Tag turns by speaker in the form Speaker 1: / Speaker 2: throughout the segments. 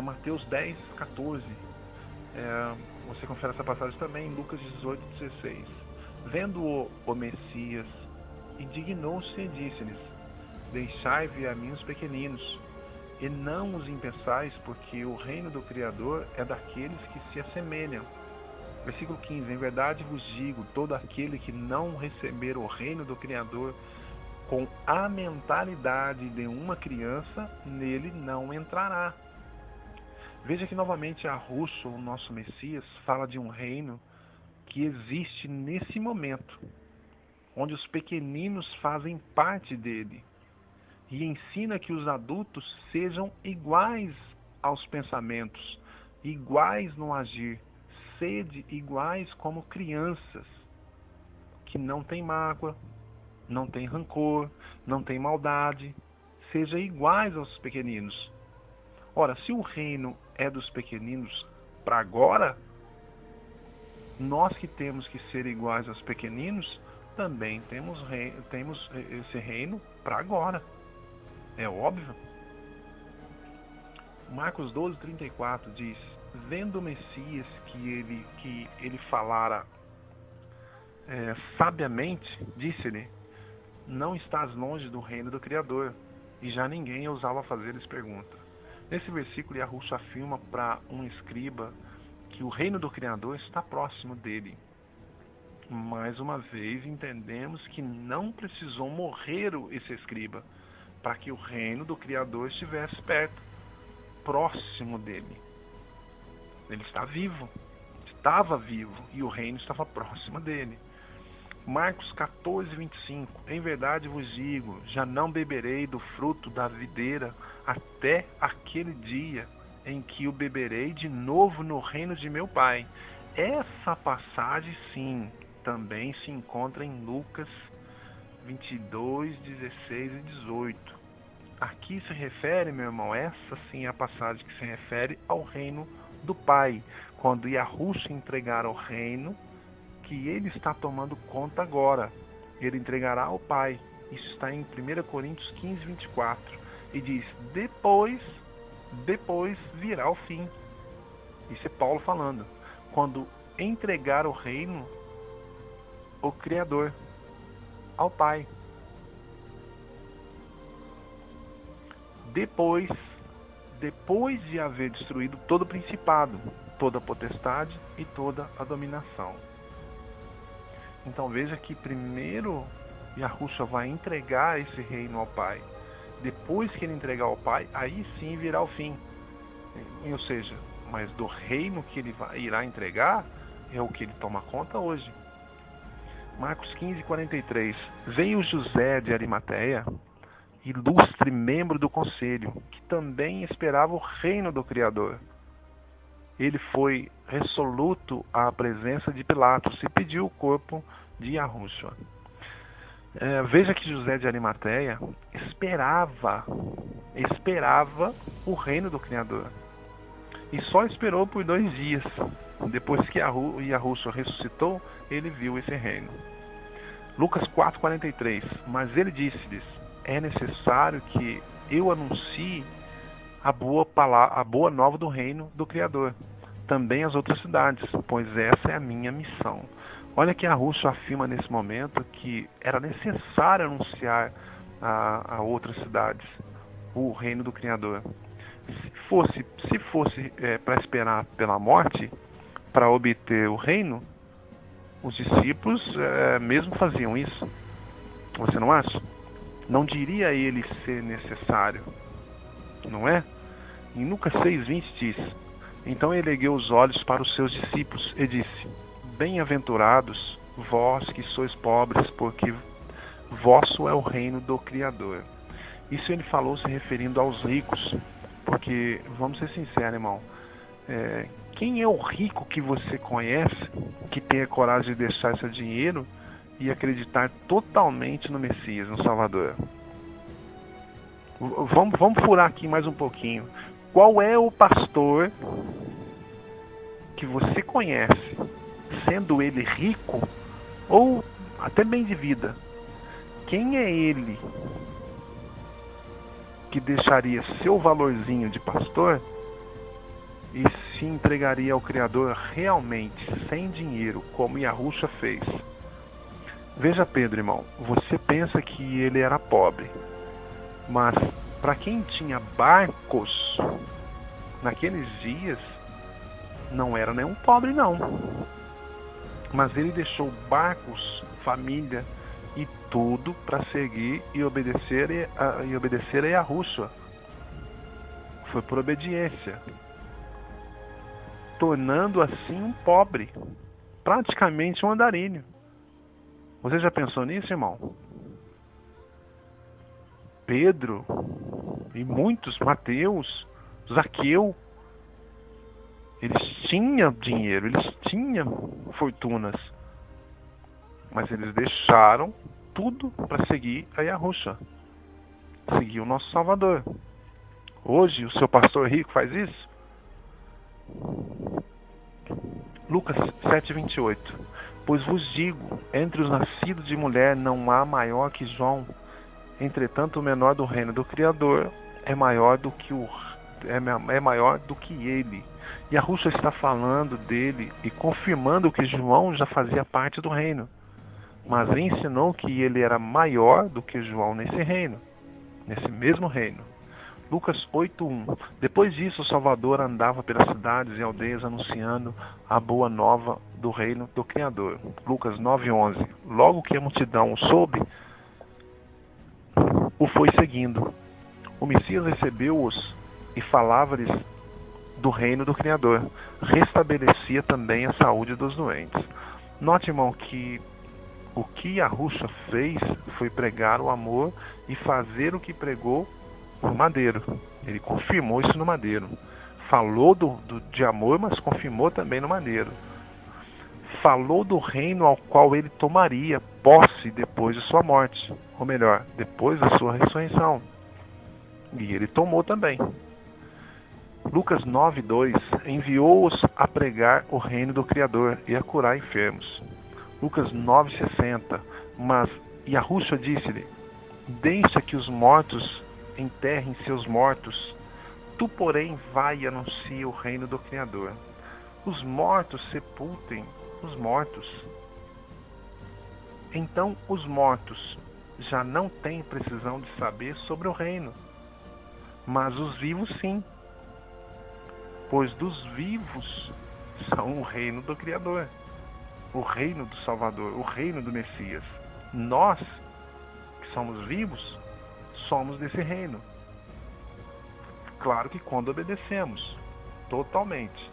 Speaker 1: Mateus 10, 14. Você confere essa passagem também em Lucas 18, 16. Vendo o Messias, indignou-se e disse-lhes: Deixai vir a mim os pequeninos, e não os impeçais, porque o reino do Criador é daqueles que se assemelham. Versículo 15. Em verdade vos digo, todo aquele que não receber o reino do Criador com a mentalidade de uma criança, nele não entrará. Veja que novamente Yahushua, o nosso Messias, fala de um reino que existe nesse momento, onde os pequeninos fazem parte dele, e ensina que os adultos sejam iguais aos pensamentos, iguais no agir, sede iguais como crianças, que não tem mágoa, não tem rancor, não tem maldade, seja iguais aos pequeninos. Ora, se o reino é dos pequeninos para agora, nós que temos que ser iguais aos pequeninos, também temos esse reino para agora. É óbvio. Marcos 12, 34 diz: vendo o Messias que ele falara sabiamente, disse-lhe: não estás longe do reino do Criador. E já ninguém ousava fazer-lhes pergunta. Nesse versículo, Yahushua afirma para um escriba que o reino do Criador está próximo dele. Mais uma vez, entendemos que não precisou morrer esse escriba para que o reino do Criador estivesse perto, próximo dele. Ele está vivo, estava vivo, e o reino estava próximo dele. Marcos 14, 25. Em verdade vos digo, já não beberei do fruto da videira até aquele dia em que o beberei de novo no reino de meu Pai. Essa passagem, sim, também se encontra em Lucas 22, 16 e 18. Aqui se refere, meu irmão, essa sim é a passagem que se refere ao reino do Pai, quando Yahushua entregar o reino que ele está tomando conta agora. Ele entregará ao Pai. Isso está em 1 Coríntios 15, 24. E diz: depois virá o fim. Isso é Paulo falando. Quando entregar o reino, o Criador, ao Pai. Depois de haver destruído todo o principado, toda a potestade e toda a dominação. Então veja que primeiro Yahushua vai entregar esse reino ao Pai. Depois que ele entregar ao Pai, aí sim virá o fim. Ou seja, mas do reino que ele irá entregar é o que ele toma conta hoje. Marcos 15, 43. Veio José de Arimateia, ilustre membro do conselho, que também esperava o reino do Criador. Ele foi resoluto à presença de Pilatos e pediu o corpo de Yahushua. Veja que José de Arimateia esperava o reino do Criador. E só esperou por 2 dias. Depois que Yahushua ressuscitou, ele viu esse reino. Lucas 4, 43. Mas ele disse-lhes: é necessário que eu anuncie a boa nova do reino do Criador, também às outras cidades, pois essa é a minha missão. Olha que Yahushua afirma nesse momento que era necessário anunciar a outras cidades o reino do Criador. Se fosse para esperar pela morte, para obter o reino, os discípulos mesmo faziam isso. Você não acha? Não diria ele ser necessário, não é? Em Lucas 6:20 diz: então ele ergueu os olhos para os seus discípulos e disse: bem-aventurados vós que sois pobres, porque vosso é o reino do Criador. Isso ele falou se referindo aos ricos, porque, vamos ser sinceros, irmão, quem é o rico que você conhece, que tem a coragem de deixar seu dinheiro e acreditar totalmente no Messias, no Salvador? Vamos furar aqui mais um pouquinho. Qual é o pastor que você conhece, sendo ele rico ou até bem de vida? Quem é ele que deixaria seu valorzinho de pastor se entregaria ao Criador realmente, sem dinheiro, como Yahusha fez. Veja, Pedro, irmão, você pensa que ele era pobre, mas para quem tinha barcos naqueles dias, não era nenhum pobre, não. Mas ele deixou barcos, família e tudo para seguir e obedecer a Yahusha. Foi por obediência, tornando assim um pobre, praticamente um andarilho. Você já pensou nisso, irmão? Pedro e muitos, Mateus, Zaqueu, eles tinham dinheiro, eles tinham fortunas, mas eles deixaram tudo para seguir a Yahusha, seguir o nosso Salvador. Hoje o seu pastor rico faz isso? Lucas 7:28. Pois vos digo, entre os nascidos de mulher não há maior que João. Entretanto, o menor do reino do Criador é maior do que ele. E a Yahusha está falando dele e confirmando que João já fazia parte do reino, mas ensinou que ele era maior do que João nesse reino, nesse mesmo reino. Lucas 8:1. Depois disso, o Salvador andava pelas cidades e aldeias anunciando a boa nova do reino do Criador. Lucas 9:11. Logo que a multidão o soube, o foi seguindo. O Messias recebeu-os e falava-lhes do reino do Criador. Restabelecia também a saúde dos doentes. Note, irmão, que o que Yahusha fez foi pregar o amor e fazer o que pregou no madeiro. Ele confirmou isso no madeiro. Falou de amor, mas confirmou também no madeiro. Falou do reino ao qual ele tomaria posse depois de sua morte. Ou melhor, depois da sua ressurreição. E ele tomou também. Lucas 9:2. Enviou-os a pregar o reino do Criador e a curar enfermos. Lucas 9:60. Mas Yahusha disse-lhe: deixa que os mortos enterrem seus mortos. Tu, porém, vai e anuncia o reino do Criador. Os mortos sepultem os mortos. Então os mortos já não têm precisão de saber sobre o reino, mas os vivos sim, pois dos vivos são o reino do Criador, o reino do Salvador, o reino do Messias. Nós, que somos vivos, somos desse reino. Claro que quando obedecemos totalmente.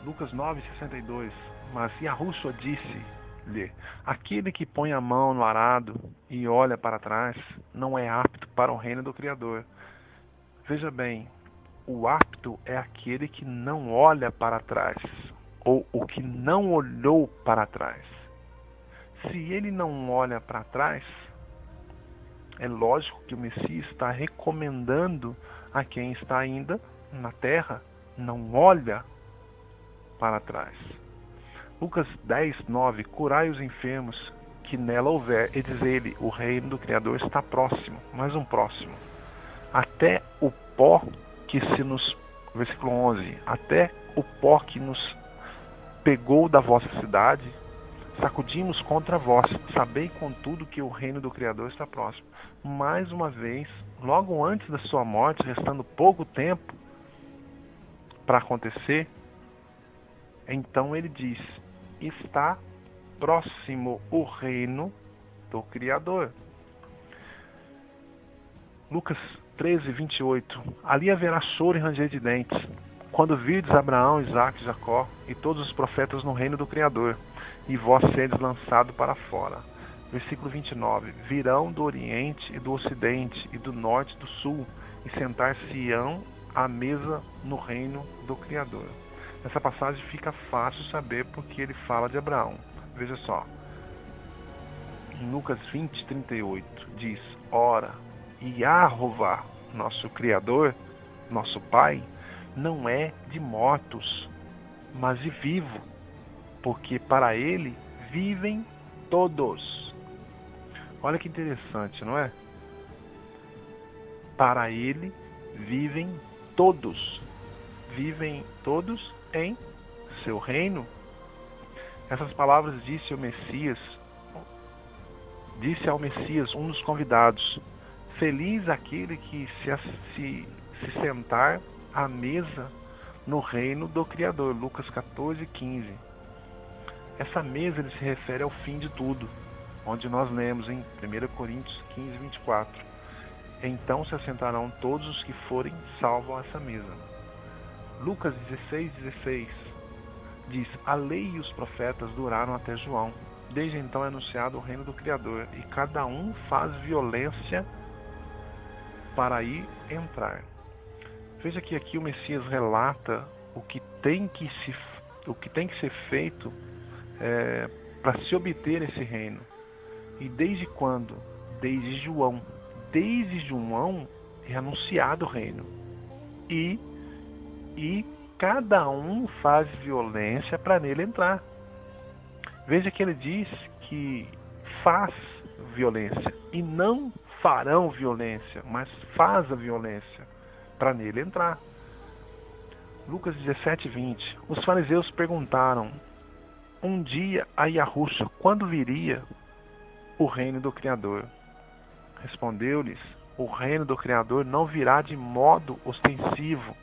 Speaker 1: Lucas 9:62. Mas Yahusha disse-lhe: aquele que põe a mão no arado e olha para trás não é apto para o reino do Criador. Veja bem, o apto é aquele que não olha para trás, ou o que não olhou para trás. Se ele não olha para trás, é lógico que o Messias está recomendando a quem está ainda na terra, não olha para trás. Lucas 10:9. Curai os enfermos que nela houver, e diz ele, o reino do Criador está próximo, mais um próximo. Até o pó que se nos... Versículo 11. Até o pó que nos pegou da vossa cidade, sacudimos contra vós. Sabei, contudo, que o reino do Criador está próximo. Mais uma vez, logo antes da sua morte, restando pouco tempo para acontecer, então ele diz: está próximo o reino do Criador. Lucas 13:28. Ali haverá choro e ranger de dentes, quando virdes Abraão, Isaque e Jacó e todos os profetas no reino do Criador, e vós sedes lançado para fora. Versículo 29. Virão do oriente e do ocidente, e do norte e do sul, e sentar-se-ão à mesa no reino do Criador. Nessa passagem fica fácil saber porque ele fala de Abraão. Veja só. Em Lucas 20:38 diz: ora, Yahová, nosso Criador, nosso Pai, não é de mortos, mas de vivo, porque para ele vivem todos. Olha que interessante, não é? Para ele vivem todos vivem todos em seu reino. Essas palavras disse ao Messias, um dos convidados: feliz aquele que se sentar à mesa no reino do Criador. Lucas 14:15. Essa mesa ele se refere ao fim de tudo, onde nós lemos em 1 Coríntios 15:24. Então se assentarão todos os que forem salvos a essa mesa. Lucas 16:16 diz: a lei e os profetas duraram até João. Desde então é anunciado o reino do Criador, e cada um faz violência para ir entrar. Veja que aqui o Messias relata o que tem que ser feito para se obter esse reino. E desde quando? Desde João. Desde João é anunciado o reino. E cada um faz violência para nele entrar. Veja que ele diz que faz violência e não farão violência, mas faz a violência para nele entrar. Lucas 17:20. Os fariseus perguntaram um dia a Yahusha quando viria o reino do Criador. Respondeu-lhes: o reino do Criador não virá de modo ostensivo.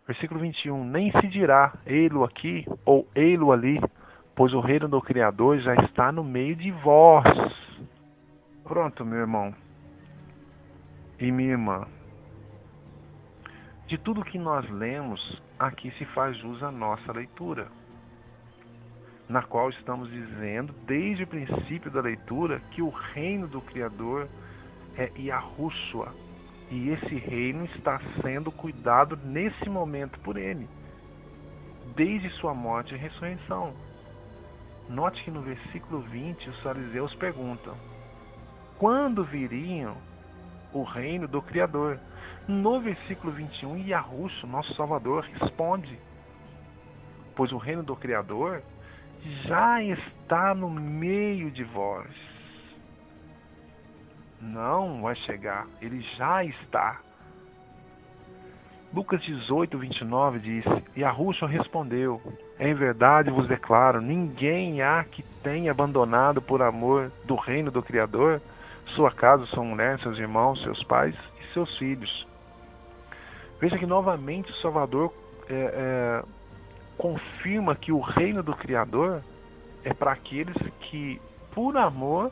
Speaker 1: Versículo 21. Nem se dirá ei-lo aqui ou ei-lo ali, pois o reino do Criador já está no meio de vós. Pronto, meu irmão e minha irmã. De tudo que nós lemos, aqui se faz jus à nossa leitura, na qual estamos dizendo, desde o princípio da leitura, que o reino do Criador é Yahushua, e esse reino está sendo cuidado nesse momento por ele, desde sua morte e ressurreição. Note que no versículo 20 os fariseus perguntam: quando viriam o reino do Criador? No versículo 21, Yahushua, nosso Salvador, responde: pois o reino do Criador já está no meio de vós. Não vai chegar, ele já está. Lucas 18:29 diz: Yahushua respondeu: em verdade vos declaro, ninguém há que tenha abandonado por amor do reino do Criador sua casa, sua mulher, seus irmãos, seus pais e seus filhos. Veja que novamente o Salvador confirma que o reino do Criador é para aqueles que, por amor,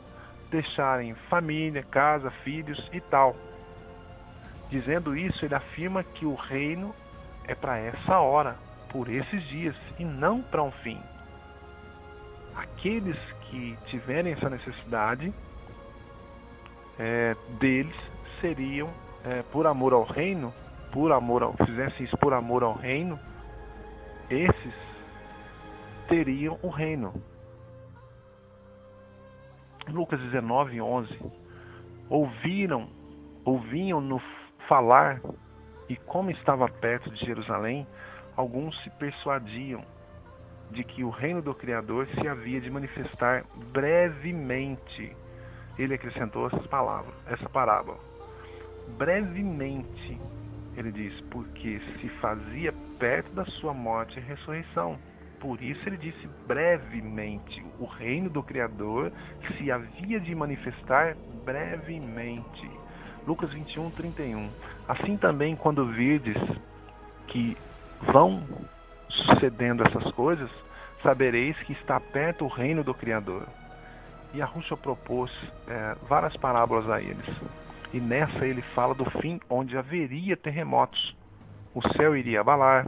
Speaker 1: deixarem família, casa, filhos e tal. Dizendo isso, ele afirma que o reino é para essa hora, por esses dias, e não para um fim. Aqueles que tiverem essa necessidade deles seriam, por amor ao reino, fizessem isso por amor ao reino, esses teriam o reino. Lucas 19:11. Ouviam-no falar, e como estava perto de Jerusalém, alguns se persuadiam de que o reino do Criador se havia de manifestar brevemente. Ele acrescentou essa parábola. Brevemente, ele diz, porque se fazia perto da sua morte e ressurreição. Por isso ele disse brevemente. O reino do Criador se havia de manifestar brevemente. Lucas 21:31. Assim também, quando virdes que vão sucedendo essas coisas, sabereis que está perto o reino do Criador. E Yahushua propôs várias parábolas a eles. E nessa ele fala do fim, onde haveria terremotos. O céu iria abalar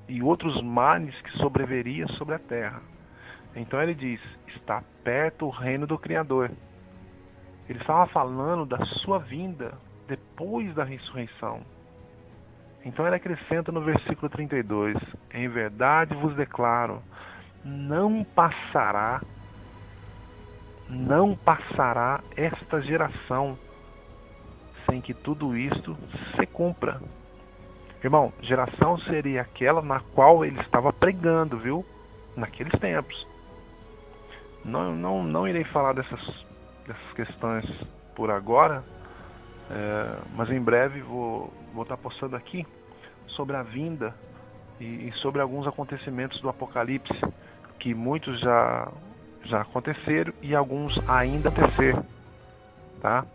Speaker 1: e outros males que sobreveriam sobre a terra. Então ele diz: está perto o reino do Criador. Ele estava falando da sua vinda depois da ressurreição. Então ele acrescenta no versículo 32: em verdade vos declaro, não passará esta geração sem que tudo isto se cumpra. Irmão, geração seria aquela na qual ele estava pregando, viu? Naqueles tempos. Não irei falar dessas questões por agora, mas em breve vou estar postando aqui sobre a vinda e sobre alguns acontecimentos do Apocalipse, que muitos já aconteceram e alguns ainda acontecer, tá?